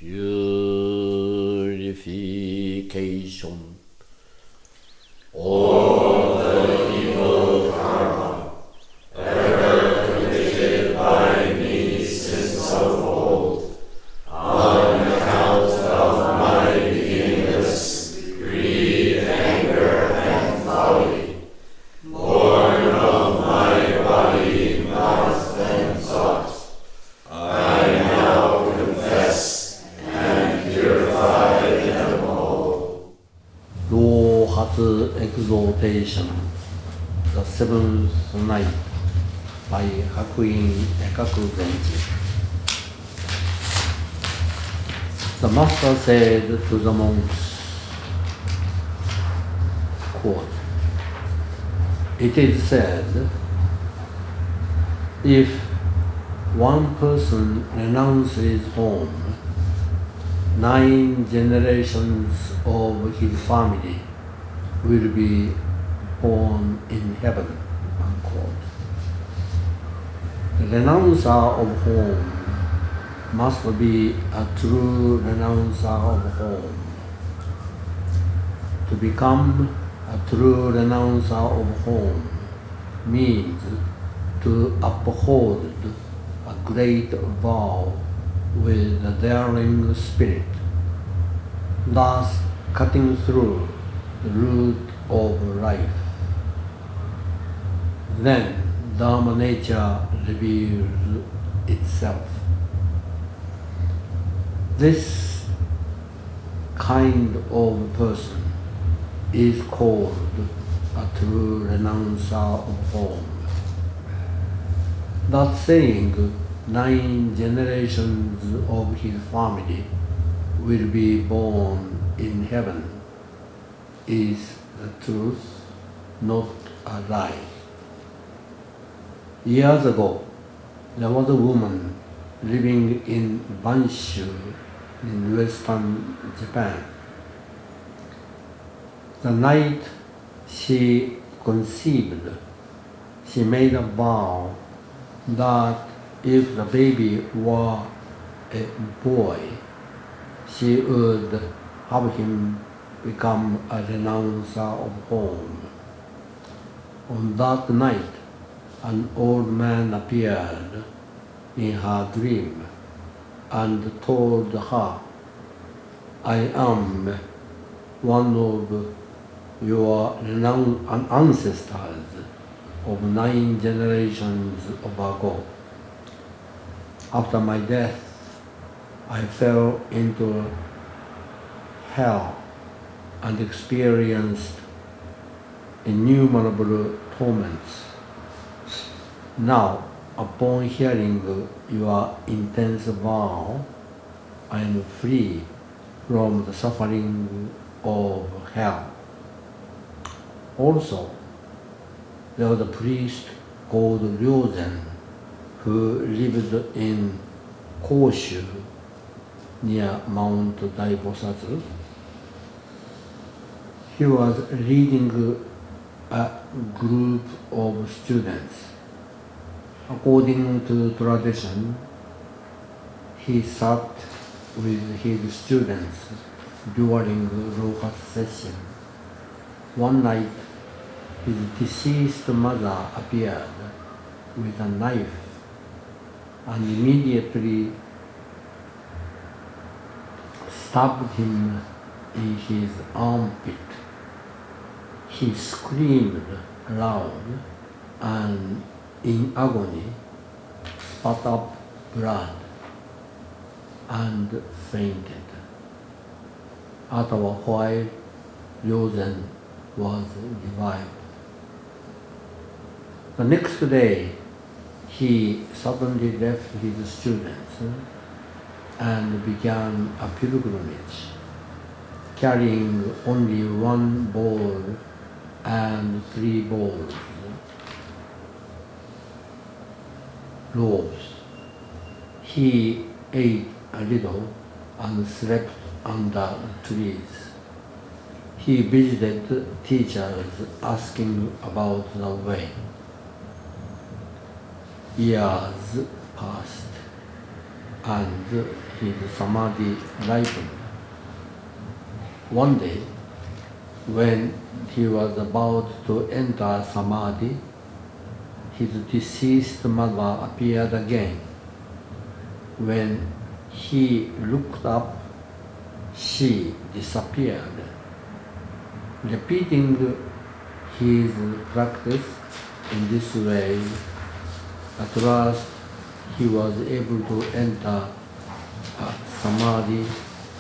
purification. All the evil karma ever committed by me since of old, on account of my beginningless greed, anger, and folly, born of my body, mouth, and thought, I now confess and purify them all. Rohatsu Exhortation, the Seventh Night, by Hakuin Zenji. The Master said to the monks, quote, "It is said, if one person renounces home, 9 generations of his family will be born in heaven." Unquote. The renouncer of home must be a true renouncer of home. To become a true renouncer of home means to uphold a great vow with a daring spirit, thus cutting through the root of life. Then Dharma nature reveals itself. This kind of person is called a true renouncer of home. That saying, 9 generations of his family will be born in heaven, is the truth, not a lie. Years ago, there was a woman living in Zensho in western Japan. The night she conceived, she made a vow that if the baby were a boy, she would have him become a renouncer of home. On that night, an old man appeared in her dream and told her, "I am one of your ancestors of 9 generations ago. After my death, I fell into hell and experienced innumerable torments. Now, upon hearing your intense vow, I am free from the suffering of hell." Also, there was a priest called Ryozen who lived in Koshu near Mount Daibosatsu. He was leading a group of students. According to tradition, he sat with his students during the Rohatsu session. One night, his deceased mother appeared with a knife and immediately stabbed him in his armpit. He screamed aloud and in agony spat up blood and fainted. After a while, Ryozen was revived. The next day, he suddenly left his students and began a pilgrimage, carrying only 1 bowl and 3 loaves. He ate a little and slept under trees. He visited teachers asking about the way. Years passed, and his samadhi ripened. One day, when he was about to enter samadhi, his deceased mother appeared again. When he looked up, she disappeared. Repeating his practice in this way, at last he was able to enter a samadhi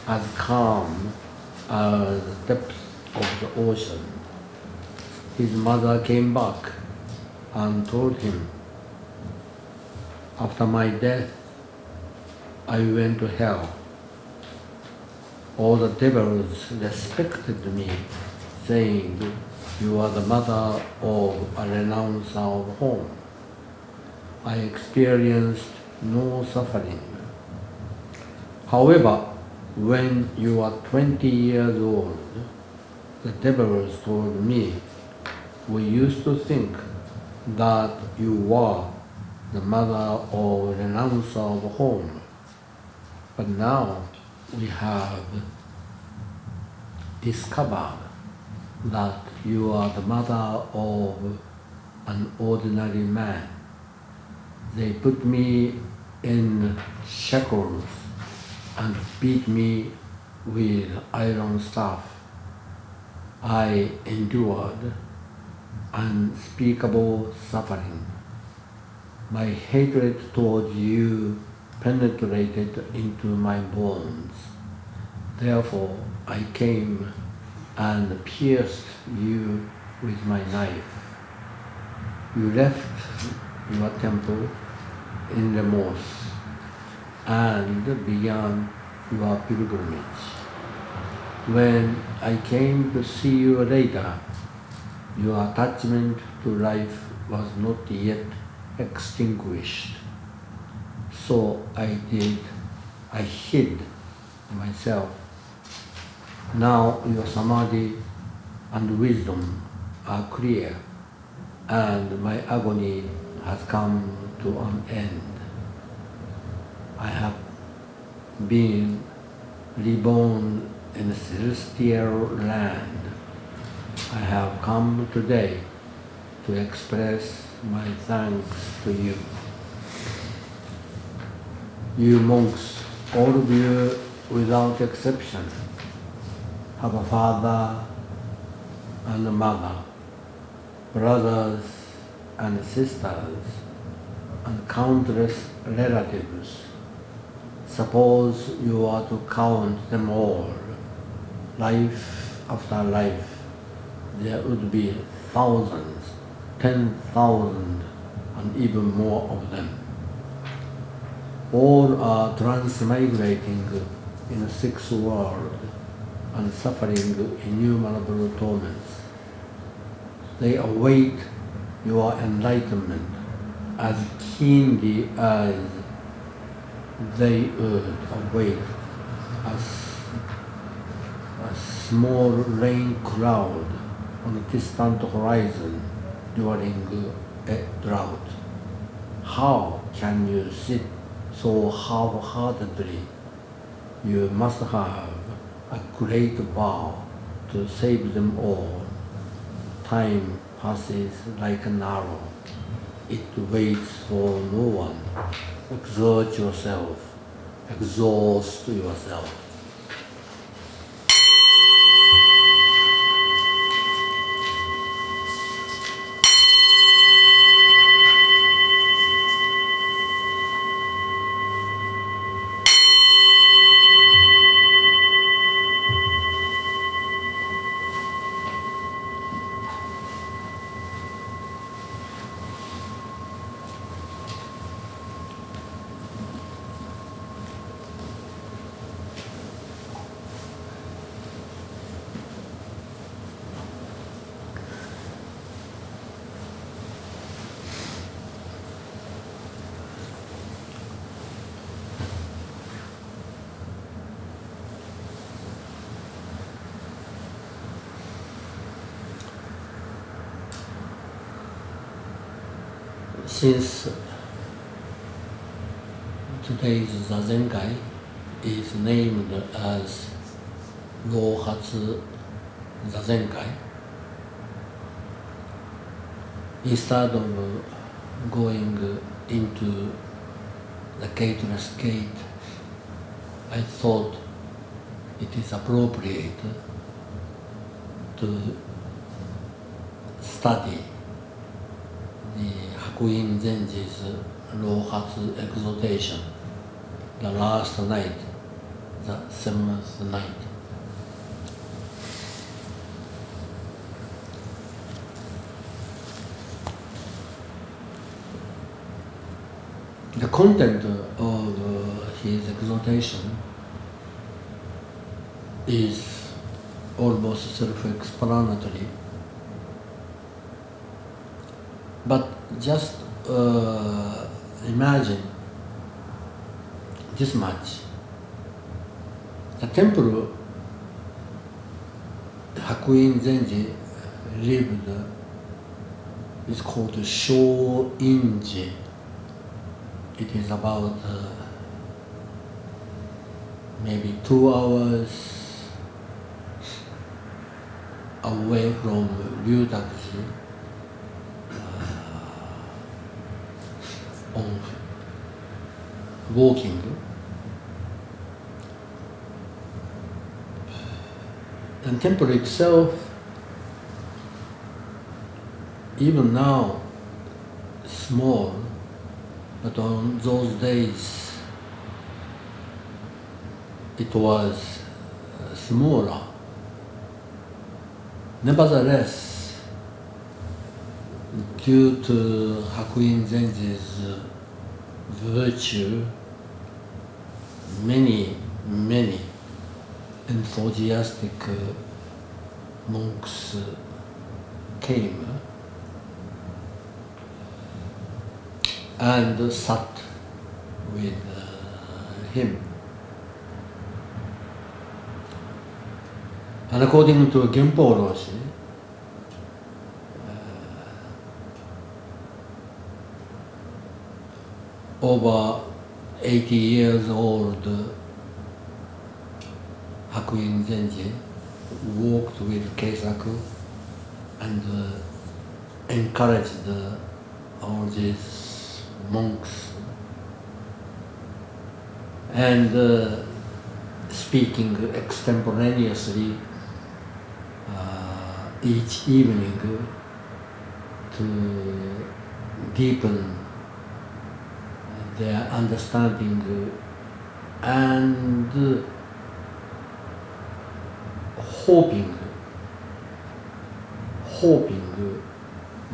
as calm as the depths of the ocean. His mother came back and told him, "After my death, I went to hell. All the devils respected me, saying, 'You are the mother of a renouncer of home.' I experienced no suffering. However, when you are 20 years old, the devils told me, 'We used to think that you were the mother of renouncer of home, but now we have discovered that you are the mother of an ordinary man.' They put me in shackles and beat me with iron staff. I endured unspeakable suffering. My hatred towards you penetrated into my bones. Therefore, I came and pierced you with my knife. You left your temple in remorse and began your pilgrimage. When I came to see you later, your attachment to life was not yet extinguished. So I hid myself. Now your samadhi and wisdom are clear, and my agony has come to an end. I have been reborn in a celestial land. I have come today to express my thanks to you. You monks, all of you without exception, have a father and a mother, brothers and sisters, and countless relatives. Suppose you are to count them all, life after life, there would be thousands, 10,000, and even more of them. All are transmigrating in the sixth world and suffering innumerable torments. They await your enlightenment as keenly as they would await a small rain cloud on a distant horizon during a drought. How can you sit so half-heartedly? You must have a great vow to save them all. Time passes like an arrow. It waits for no one. Exert yourself. Exhaust yourself. Since today's Zazenkai is named as Rohatsu Zazenkai. Instead of going into the gateless gate, I thought it is appropriate to study the Hakuin Zenji's Rohatsu Exhortation, the last night, the seventh night. The content of his exhortation is almost self-explanatory, but just imagine this much. The temple Hakuin Zenji lived is called Shōinji. It is about maybe 2 hours away from Ryutakuji on walking. The temple itself, even now, small, but on those days it was smaller. Nevertheless, due to Hakuin Zenji's virtue, many enthusiastic monks came and sat with him. And according to Genpo Roshi, over 80 years old Hakuin Zenji walked with Keisaku and encouraged all these monks, and speaking extemporaneously each evening to deepen their understanding and hoping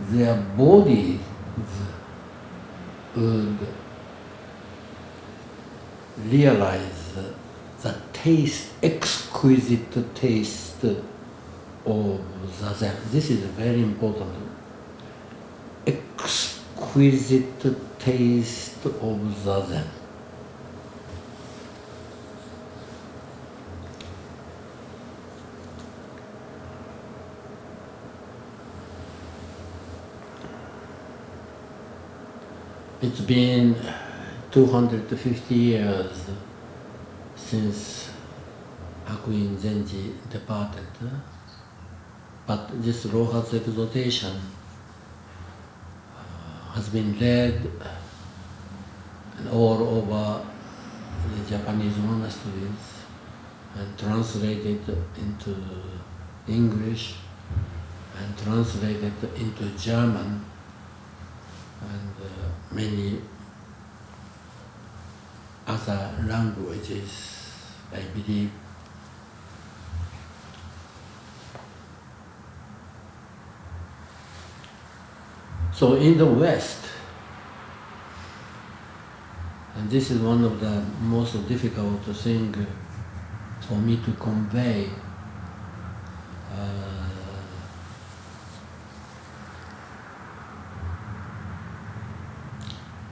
their bodies would realize the taste, exquisite taste of the Zen. This is very important. Exquisite taste of the Zen. It's been 250 years since Hakuin Zenji departed, but this Rohatsu exhortation has been read all over the Japanese monasteries and translated into English and translated into German and many other languages, I believe. So in the West, and this is one of the most difficult things for me to convey,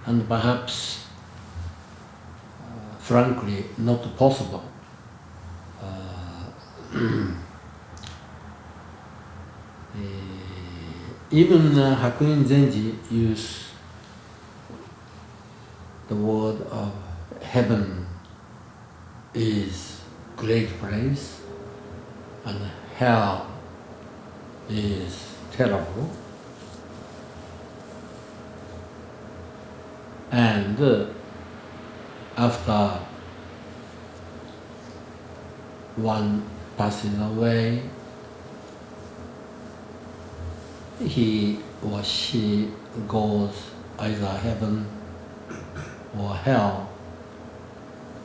and perhaps, frankly, not possible. Even Hakuin Zenji used the word of heaven is great place and hell is terrible. And after one passes away, he or she goes either heaven or hell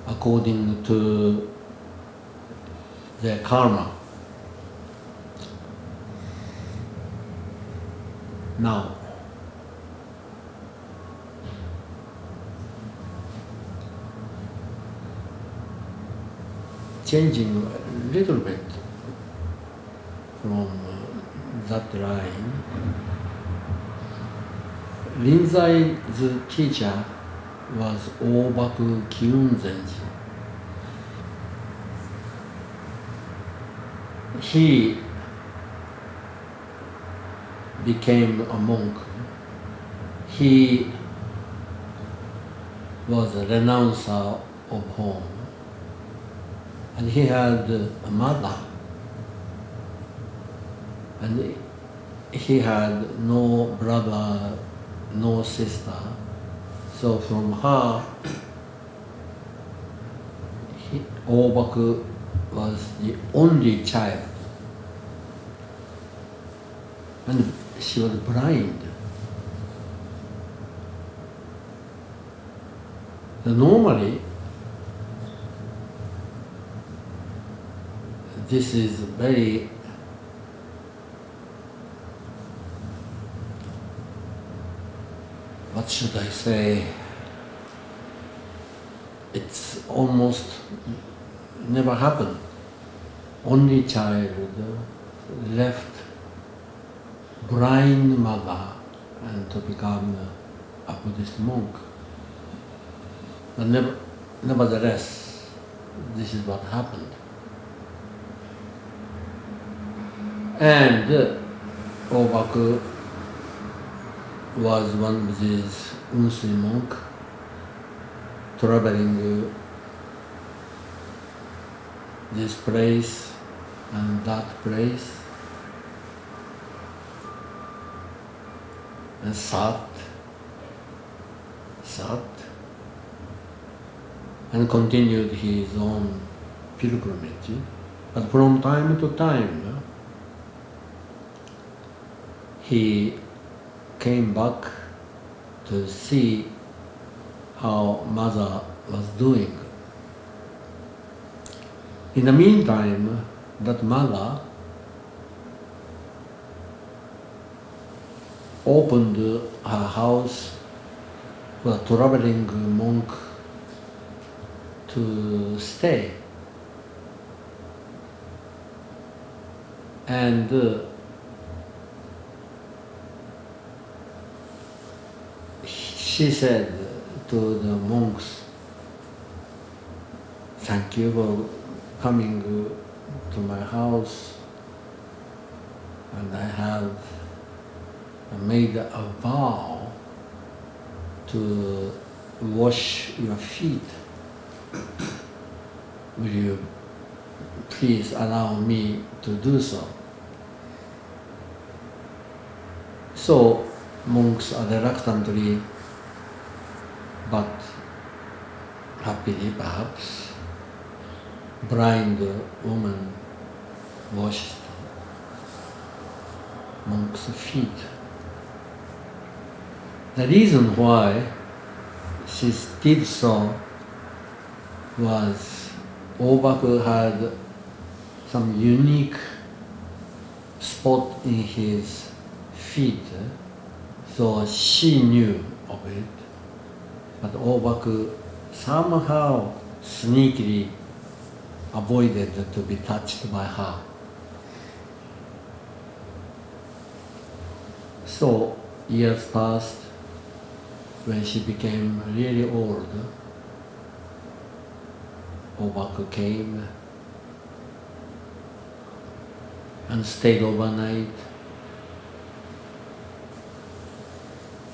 according to their karma. Now, changing a little bit from that line, Rinzai's teacher was Obaku Kyun Zenji. He became a monk. He was a renouncer of home. And he had a mother. And he had no brother, no sister. So from her, Obaku was the only child. And she was blind. So normally, this is very what should I say? It's almost never happened. Only child left blind mother and to become a Buddhist monk. But nevertheless, this is what happened. And Obaku was one of these unsui monks traveling this place and that place and sat and continued his own pilgrimage. But from time to time, he came back to see how mother was doing. In the meantime, that mother opened her house for a traveling monk to stay. And she said to the monks, "Thank you for coming to my house, and I have made a vow to wash your feet. Will you please allow me to do so?" So monks are reluctantly, but happily perhaps, blind woman washed monk's feet. The reason why she did so was Obaku had some unique spot in his feet, so she knew of it, but Obaku somehow sneakily avoided to be touched by her. So years passed. When she became really old, Obaku came and stayed overnight,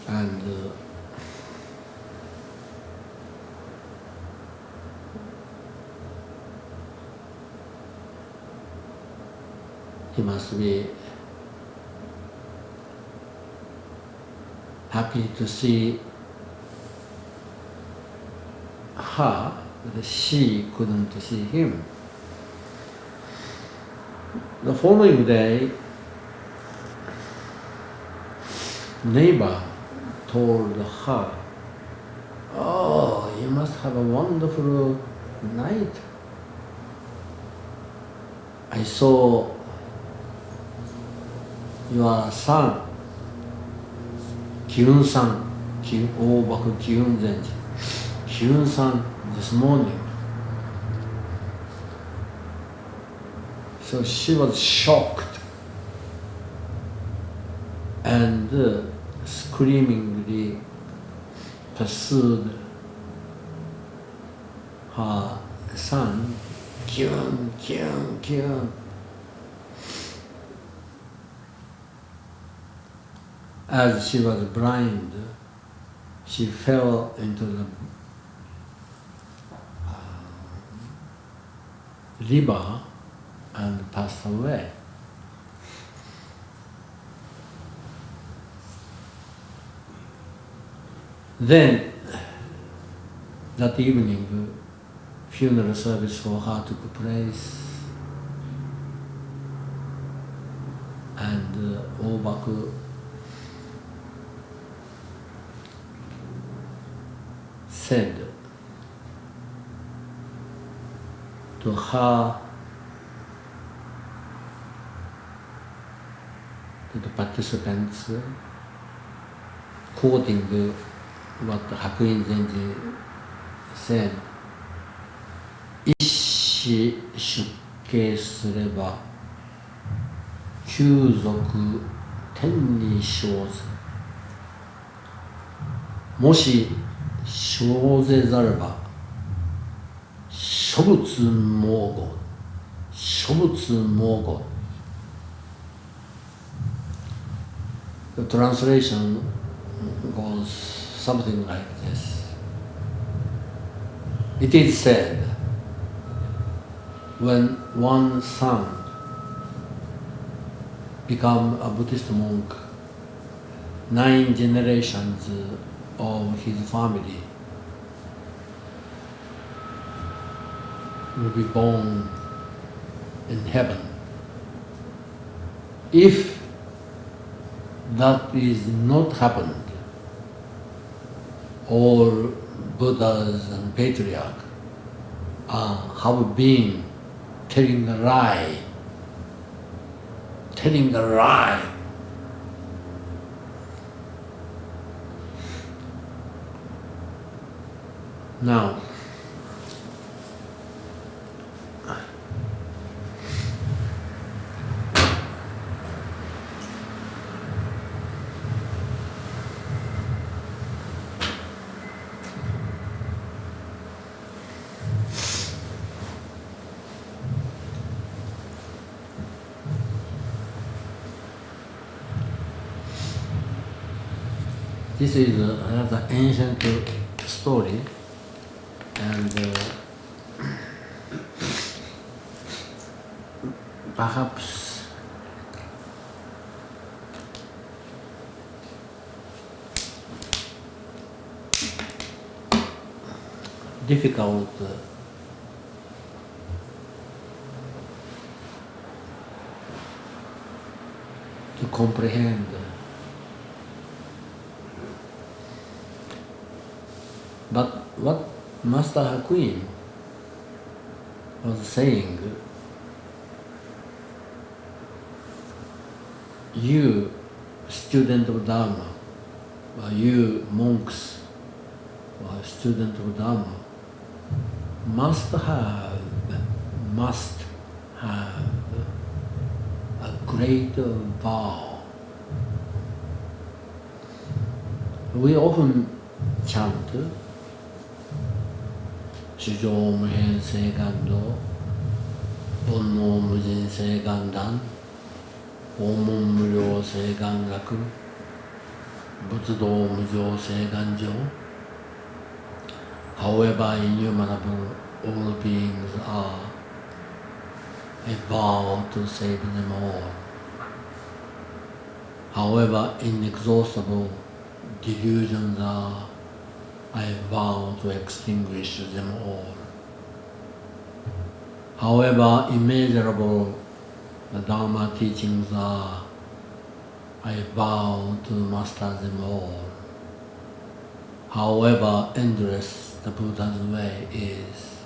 and he must be happy to see her, but she couldn't see him. The following day, neighbor told her, "Oh, you must have a wonderful night. I saw your son, Kiun-san, Obaku Kiun Zenji, Kiun-san this morning." So she was shocked and screamingly pursued her son, Kiun, Kiun, Kiun. As she was blind, she fell into the river and passed away. Then, that evening, funeral service for her took place, and Obaku said to her, to the participants, quoting what Hakuin Zenji said, "Ishi shukkei sureba kyūzoku ten ni shōzu." もし生ぜざれば諸仏猛語、諸仏猛語。The translation goes something like this. It is said, when one son become a Buddhist monk, 9 generations of his family will be born in heaven. If that is not happened, all Buddhas and patriarchs have been telling a lie. Now, this is another ancient story, and perhaps difficult to comprehend. But what Master Hakuin was saying, you student of Dharma, or you monks, or student of Dharma, must have a great vow. We often chant, 主情無変性願道、煩悩無尽性願断、訪問無量性願学、仏道無常性願上。However innumerable all beings are, I vow to save them all. However inexhaustible delusions are, I vow to extinguish them all. However immeasurable the Dharma teachings are, I vow to master them all. However endless the Buddha's way is,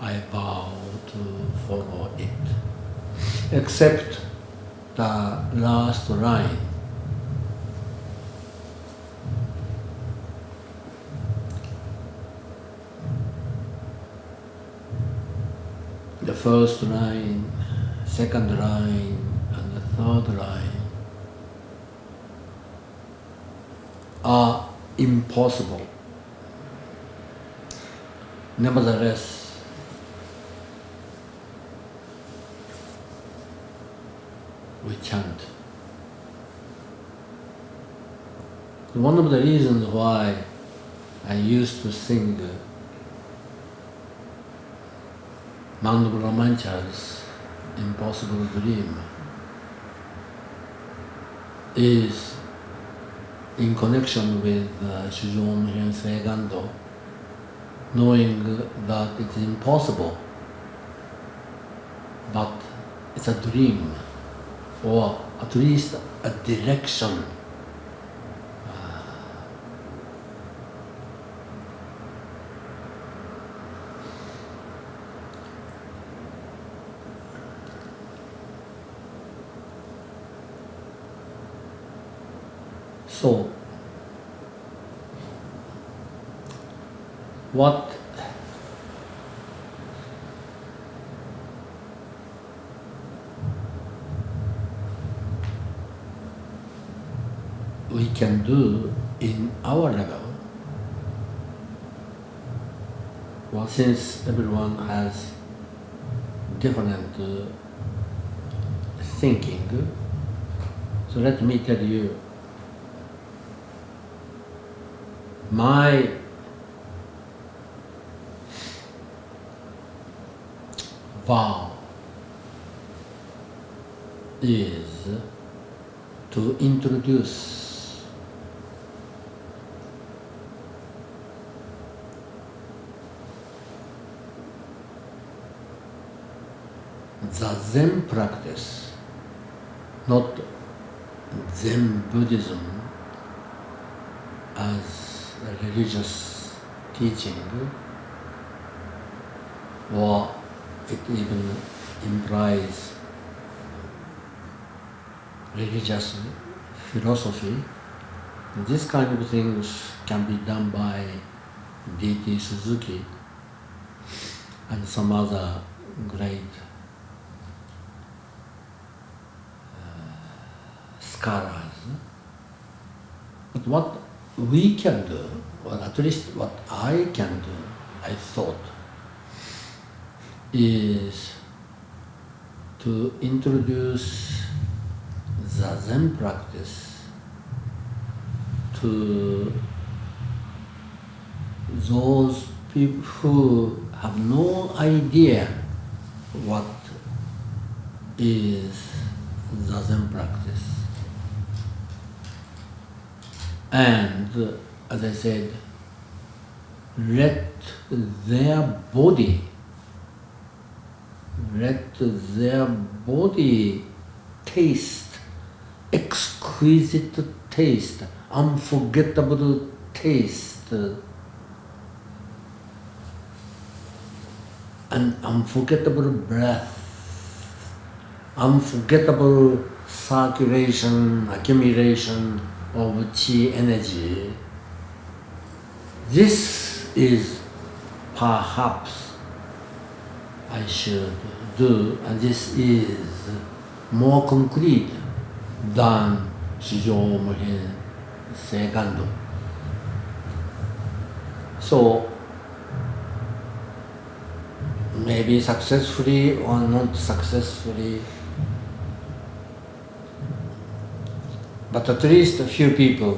I vow to follow it. Except the last line. The first line, second line, and the third line are impossible. Nevertheless, we chant. One of the reasons why I used to sing Mandukula Mancha's Impossible Dream is in connection with Shujō Seigando, knowing that it's impossible, but it's a dream, or at least a direction. So, what we can do in our level, well, since everyone has different thinking, so let me tell you my vow is to introduce the Zen practice, not Zen Buddhism as a religious teaching, or it even implies religious philosophy. This kind of things can be done by D.T. Suzuki and some other great scholars. But what we can do, or at least what I can do, I thought, is to introduce the Zen practice to those people who have no idea what is the Zen practice. And, as I said, let their body taste exquisite taste, unforgettable taste, an unforgettable breath, unforgettable circulation, accumulation of qi energy. This is perhaps I should do, and this is more concrete than Shujō Seigando. So, maybe successfully or not successfully, but at least a few people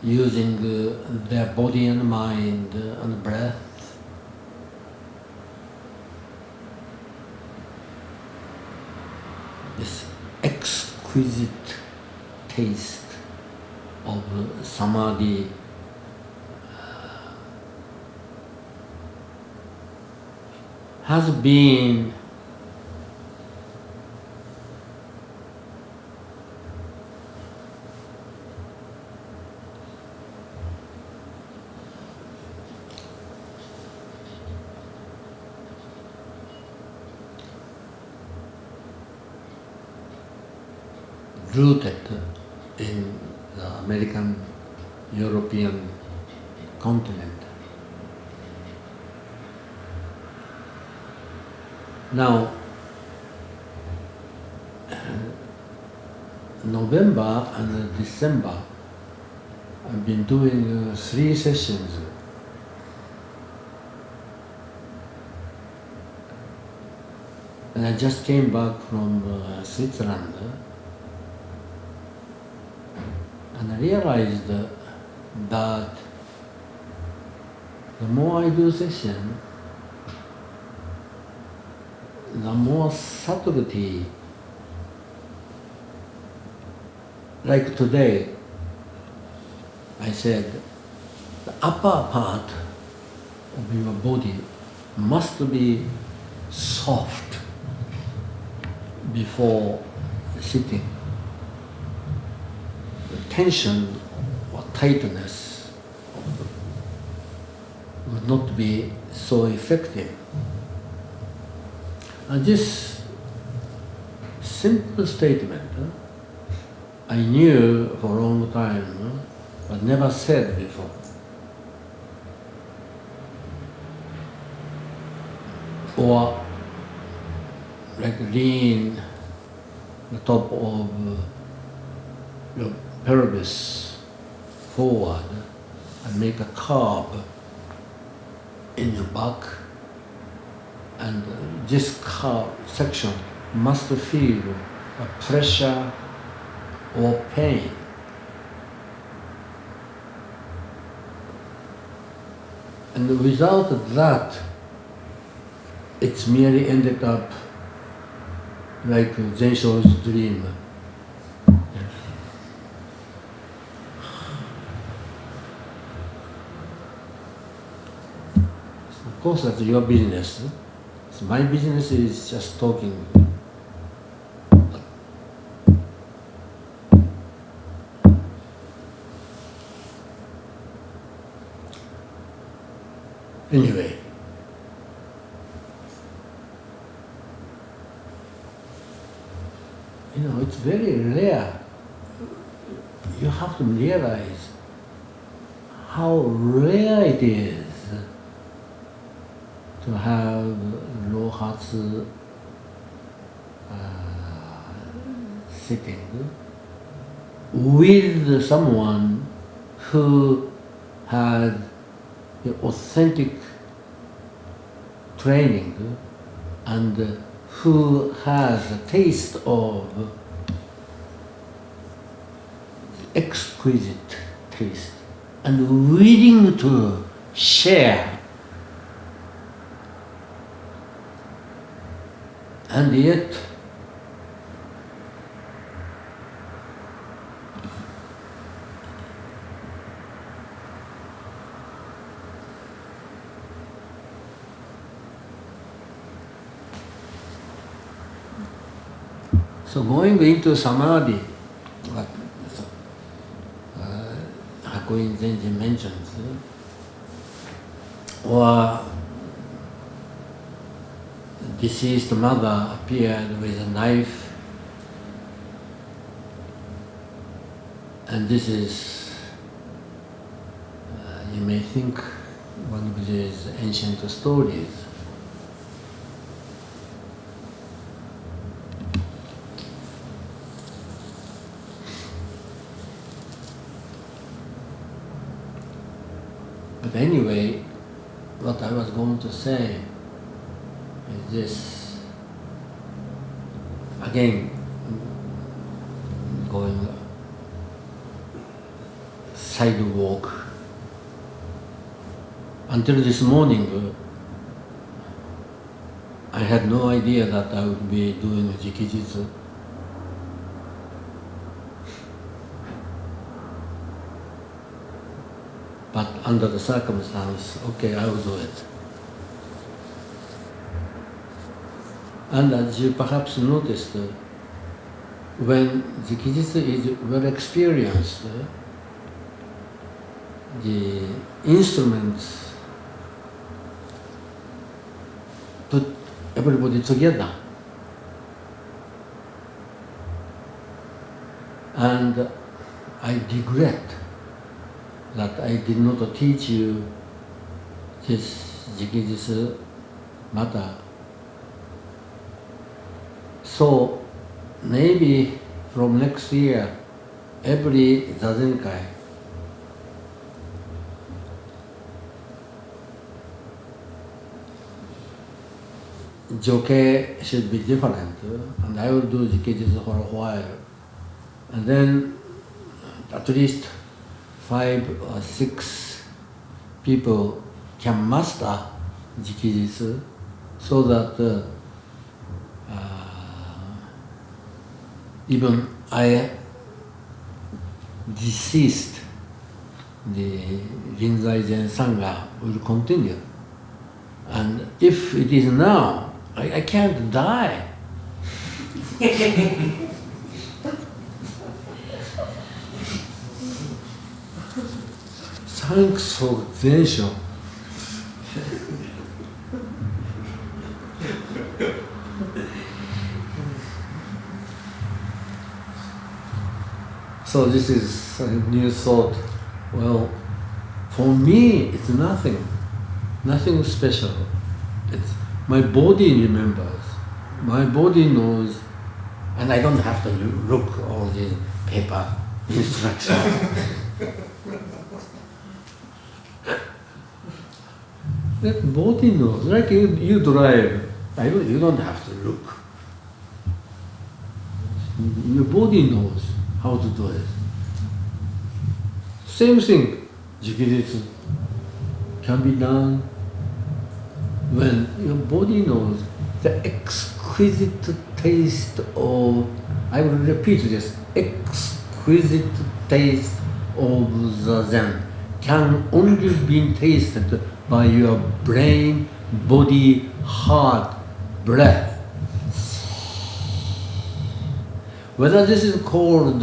using their body and mind and breath. This exquisite taste of samadhi has been rooted in the American, European continent. Now, November and December, I've been doing 3 sessions. And I just came back from Switzerland, and I realized that the more I do session, the more subtlety. Like today, I said, the upper part of your body must be soft before sitting. The tension or tightness would not be so effective. And this simple statement, I knew for a long time, but never said before. Or like lean the top of your pelvis forward and make a curve in your back, and this curve section must feel a pressure or pain. And without that, it's merely ended up like Zensho's dream. Of course, that's your business. So my business is just talking. Anyway, it's very rare. You have to realize how rare it is to have Rohatsu sitting with someone who had the authentic training and who has a taste of exquisite taste and willing to share. And yet, so going into samadhi, what Hakuin Zenji mentions, or deceased mother appeared with a knife, and this is, you may think, one of these ancient stories. But anyway, what I was going to say is this, again, going sidewalk. Until this morning, I had no idea that I would be doing jikijitsu. But under the circumstance, okay, I will do it. And as you perhaps noticed, when jikijitsu is well experienced, the instruments put everybody together. And I regret that I did not teach you this jikijitsu matter. So maybe from next year, every Zazenkai joke should be different, and I will do jikijitsu for a while. And then at least 5 or 6 people can master jikijitsu so that even I deceased, the Rinzai Zen Sangha will continue. And if it is now, I can't die. Thanks for Zensho. So this is a new thought. Well, for me, it's nothing special. It's my body remembers, my body knows, and I don't have to look all the paper instructions. That body knows, like you drive, you don't have to look. Your body knows how to do it. Same thing, jikijitsu can be done when your body knows the exquisite taste of, I will repeat this, exquisite taste of the Zen can only be tasted by your brain, body, heart, breath. Whether this is called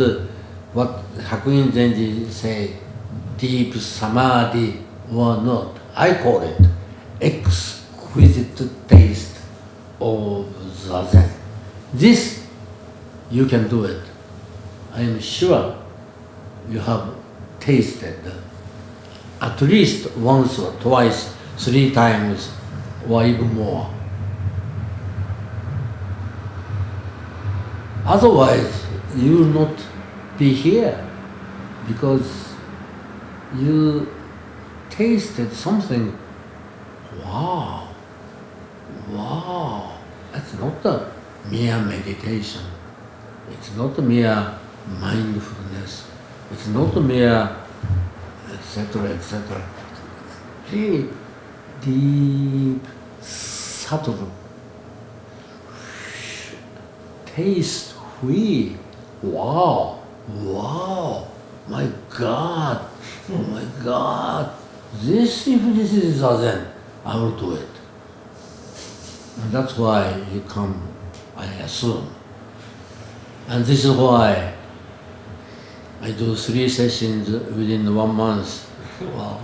what Hakuin Zenji say, deep samadhi or not, I call it exquisite taste of the Zen. This, you can do it. I am sure you have tasted at least once or twice, 3 times, or even more. Otherwise, you will not be here because you tasted something. Wow, wow, that's not a mere meditation. It's not a mere mindfulness. It's not a mere etc., etc. Really deep, subtle, taste free. Wow, wow, my God, oh my God. If this is Zazen, I will do it. And that's why you come, I assume. And this is why I do 3 sessions within 1 month. Wow.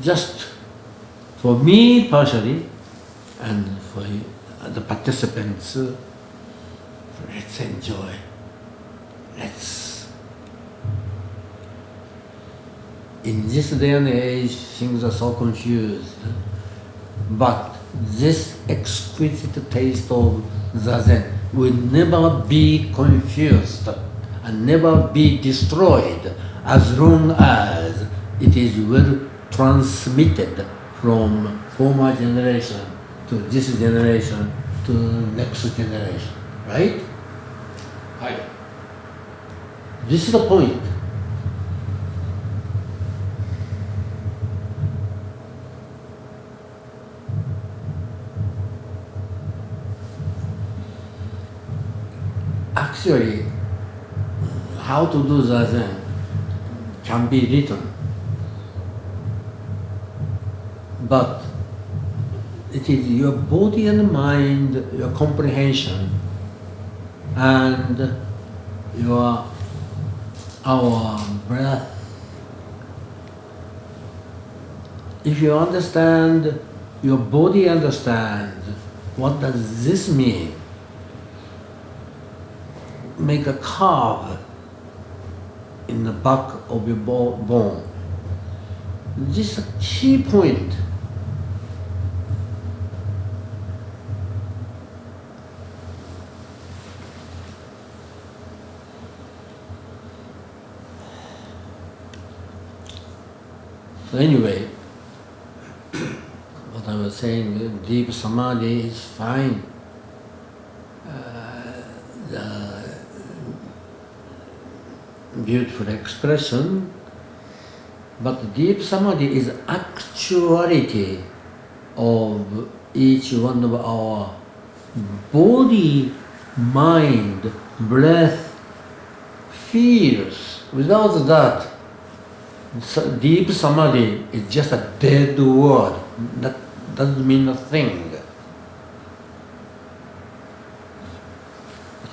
Just for me partially, and for the participants, let's enjoy. In this day and age, things are so confused. But this exquisite taste of Zazen will never be confused and never be destroyed as long as it is well transmitted from former generation to this generation to next generation, right? Hi. This is the point. actually, how to do the Zen can be written, but it is your body and mind, your comprehension, and our breath. If you understand, your body understands, what does this mean? Make a curve in the back of your bone. This is a key point. So anyway, what I was saying, deep samadhi is fine. The beautiful expression, but deep samadhi is actuality of each one of our body, mind, breath, feels. Without that, deep samadhi is just a dead word. That doesn't mean a thing.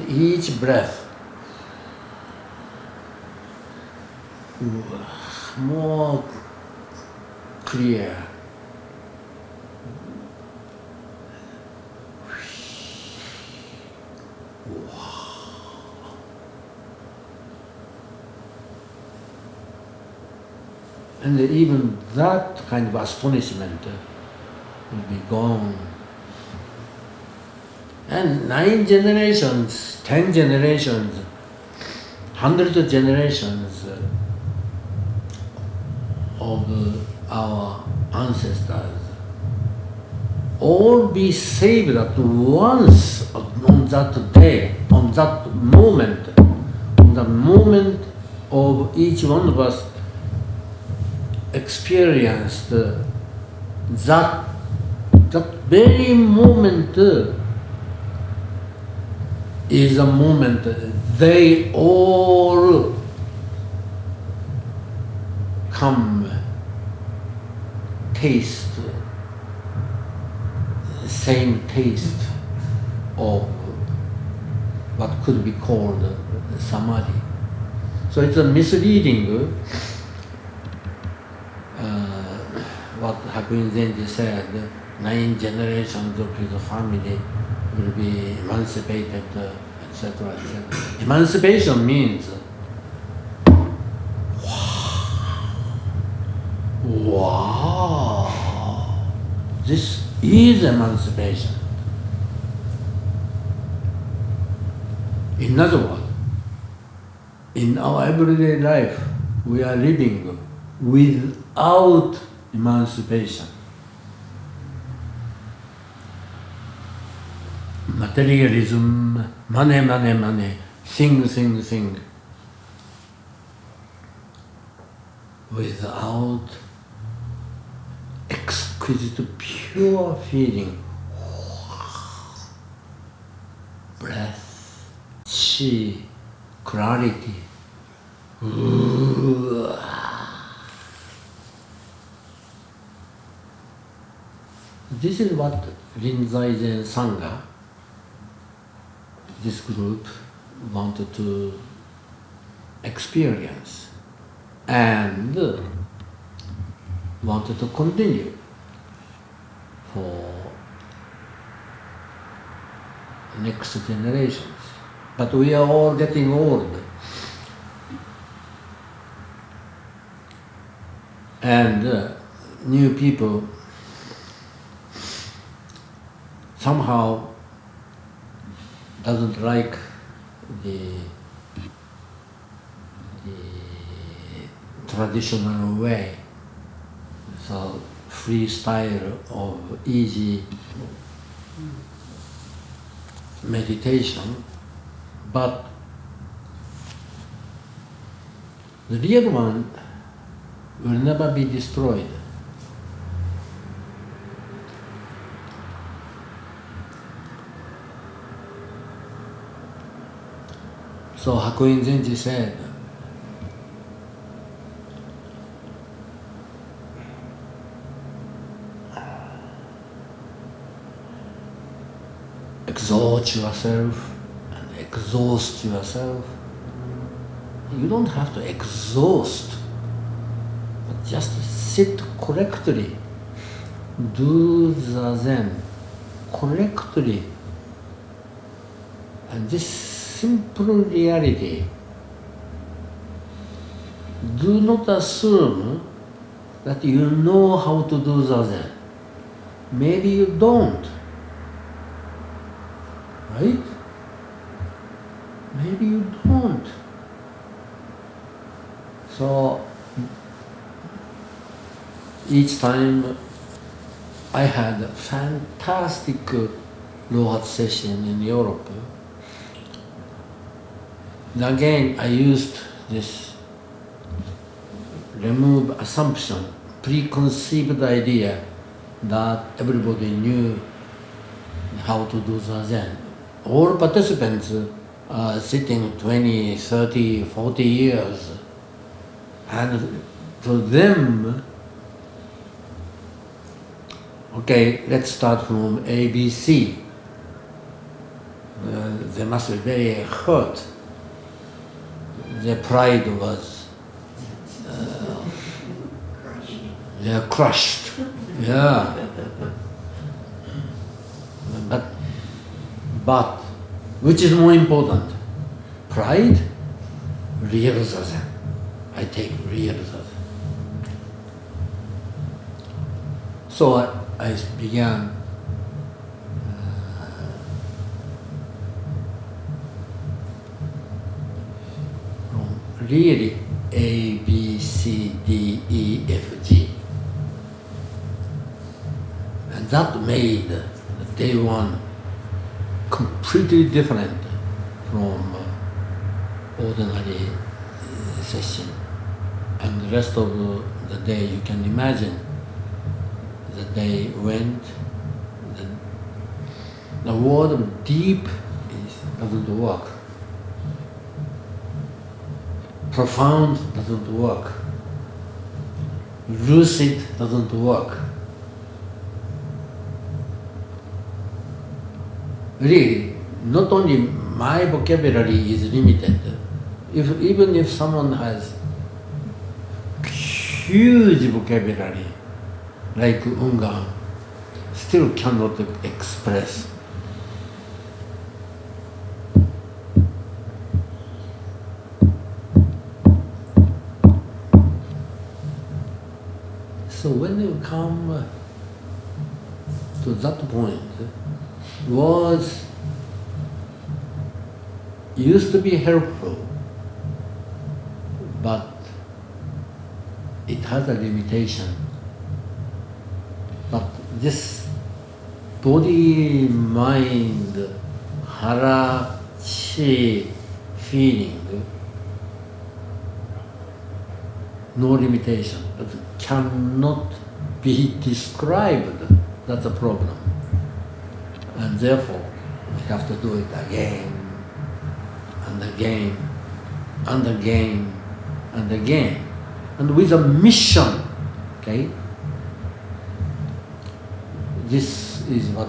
Each breath more clear. And even that kind of astonishment will be gone. And 9 generations, 10 generations, 100 generations of our ancestors all be saved at once on that day, on that moment of each one of us experienced that very moment is a moment they all come taste the same taste of what could be called samadhi. So it's a misleading what Hakuin Zenji said, 9 generations of his family will be emancipated, etc., etc. Emancipation means, wow, this is emancipation. In other words, in our everyday life, we are living without emancipation. Materialism, money, money, money, thing, thing, thing. Without exquisite, pure feeling. Breath, chi, clarity. This is what Rinzai Zen Sangha, this group, wanted to experience and wanted to continue for next generations. But we are all getting old. And new people somehow doesn't like the traditional way, so freestyle of easy meditation, but the real one will never be destroyed. So Hakuin Zenji said, exalt yourself and exhaust yourself. You don't have to exhaust, but just sit correctly. Do Zazen correctly. And this simple reality, do not assume that you know how to do Zazen. Maybe you don't. Right? Maybe you don't. So each time I had a fantastic Rohatsu session in Europe. And again, I used this remove assumption, preconceived idea that everybody knew how to do Zazen. All participants are sitting 20, 30, 40 years. And to them, okay, let's start from ABC. They must be very hurt. Their pride was they are crushed. Yeah. But which is more important? Pride? Real Zazen. I take real Zazen. So I began from really A, B, C, D, E, F, G. And that made day one completely different from ordinary session. And the rest of the day, you can imagine, the day went, the word of deep doesn't work. Profound doesn't work. Lucid doesn't work. Really, not only my vocabulary is limited, even if someone has huge vocabulary, like Ungarn, still cannot express. So when you come to that point, words used to be helpful, but it has a limitation. But this body, mind, hara, chi, feeling, no limitation, but cannot be described. That's a problem. And therefore, we have to do it again, and again, and again, and again. And with a mission, okay? This is what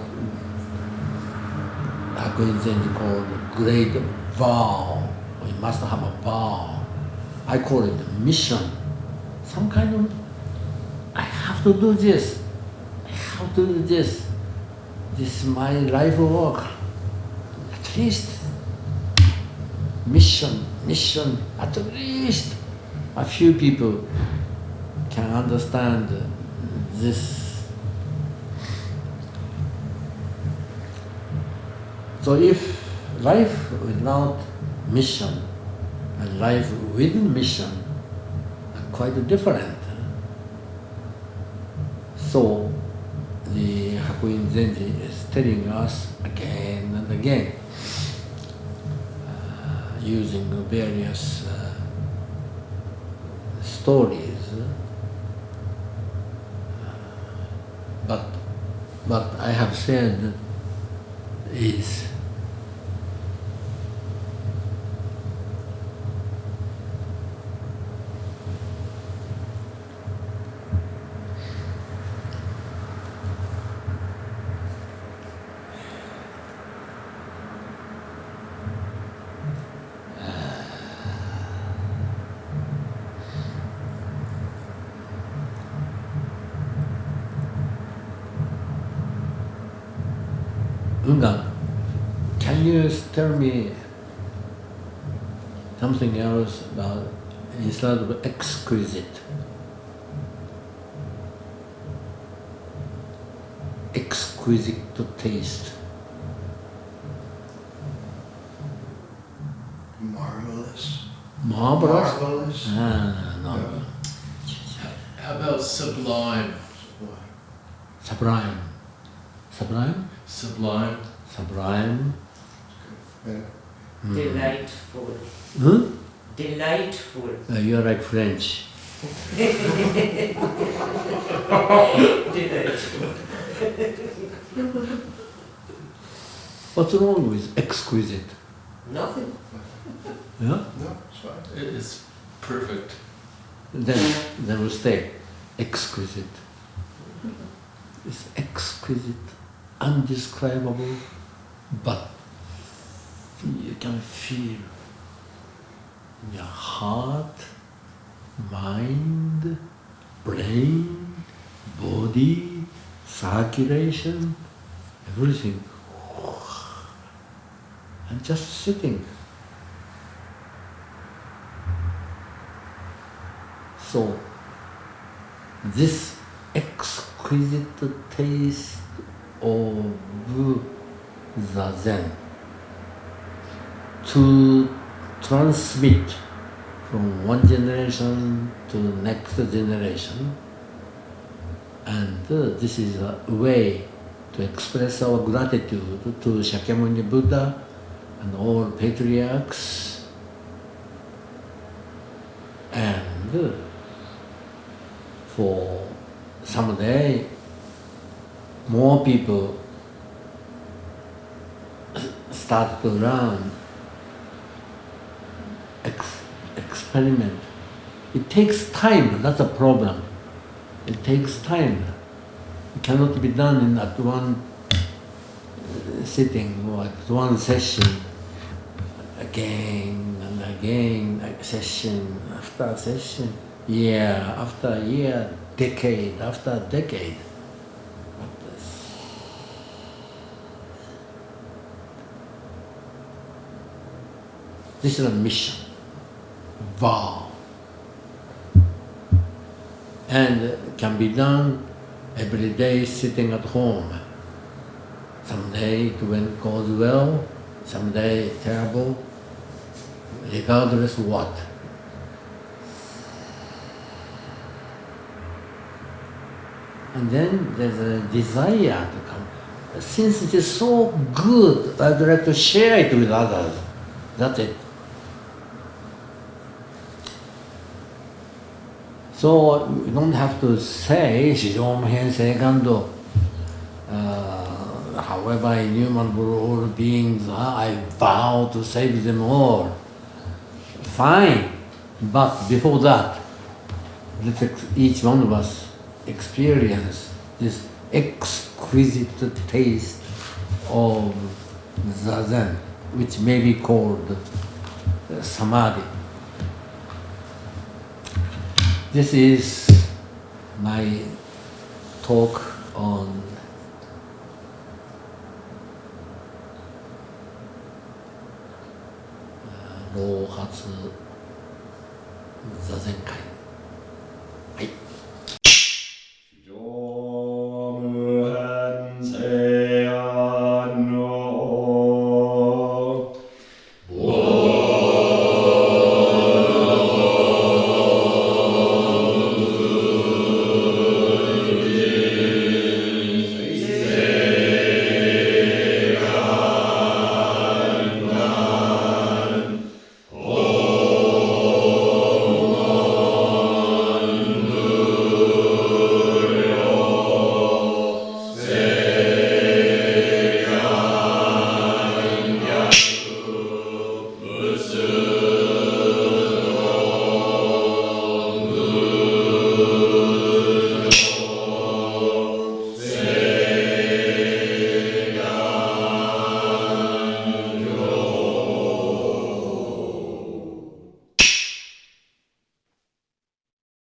Hakuin Zenji called great vow. We must have a vow. I call it a mission. Some kind of, I have to do this. I have to do this. This is my life work. At least mission, at least a few people can understand this. So if life without mission and life with mission are quite different. So the Hakuin Zenji is telling us again and again, using various stories, but what I have said is Ungan, can you tell me something else about, instead of exquisite? Exquisite taste. Marvelous. Marvelous? Marvelous. Ah, no. How about sublime? Sublime. Sublime? Sublime. Sublime. Yeah. Delightful. Huh? Delightful. You're like French. Delightful. What's wrong with exquisite? Nothing. Yeah? No, it's fine. It's perfect. Then we stay exquisite. It's exquisite, undescribable, but you can feel in your heart, mind, brain, body, circulation, everything. And just sitting. So, this exquisite taste of the Zen to transmit from one generation to the next generation, and this is a way to express our gratitude to Shakyamuni Buddha and all patriarchs, and for someday more people start to learn, experiment. It takes time, that's a problem. It takes time. It cannot be done at one sitting or at one session, again and again, like session after session, year after year, decade after decade. This is a mission, vow, and can be done every day sitting at home. Someday it goes well, someday terrible, regardless what. And then there's a desire to come. Since it is so good, I'd like to share it with others. That's it. So you don't have to say, however innumerable all beings are, I vow to save them all. Fine, but before that, let's each one of us experience this exquisite taste of the Zen, which may be called samadhi. This is my talk on Rohatsu Zazen Kai.